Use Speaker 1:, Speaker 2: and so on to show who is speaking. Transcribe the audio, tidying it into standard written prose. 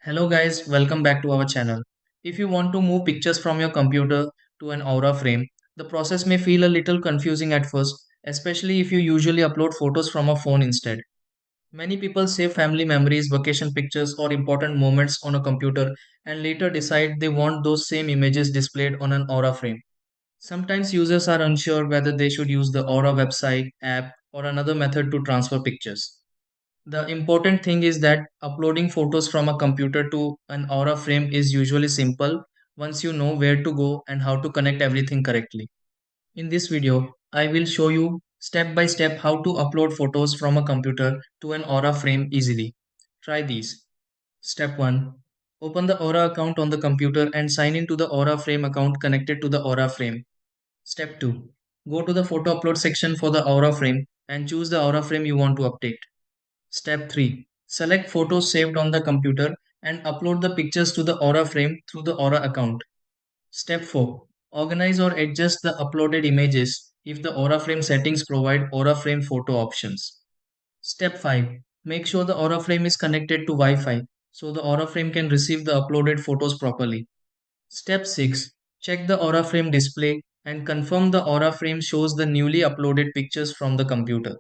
Speaker 1: Hello guys, welcome back to our channel. If you want to move pictures from your computer to an Aura frame, the process may feel a little confusing at first, especially if you usually upload photos from a phone instead. Many people save family memories, vacation pictures, or important moments on a computer and later decide they want those same images displayed on an Aura frame. Sometimes users are unsure whether they should use the Aura website, app, or another method to transfer pictures. The important thing is that uploading photos from a computer to an Aura frame is usually simple once you know where to go and how to connect everything correctly. In this video, I will show you step by step how to upload photos from a computer to an Aura frame easily. Try these. Step 1. Open the Aura account on the computer and sign in to the Aura frame account connected to the Aura frame. Step 2. Go to the photo upload section for the Aura frame and choose the Aura frame you want to update. Step 3. Select photos saved on the computer and upload the pictures to the Aura frame through the Aura account. Step 4. Organize or adjust the uploaded images if the Aura frame settings provide Aura frame photo options. Step 5. Make sure the Aura frame is connected to Wi-Fi so the Aura frame can receive the uploaded photos properly. Step 6. Check the Aura frame display and confirm the Aura frame shows the newly uploaded pictures from the computer.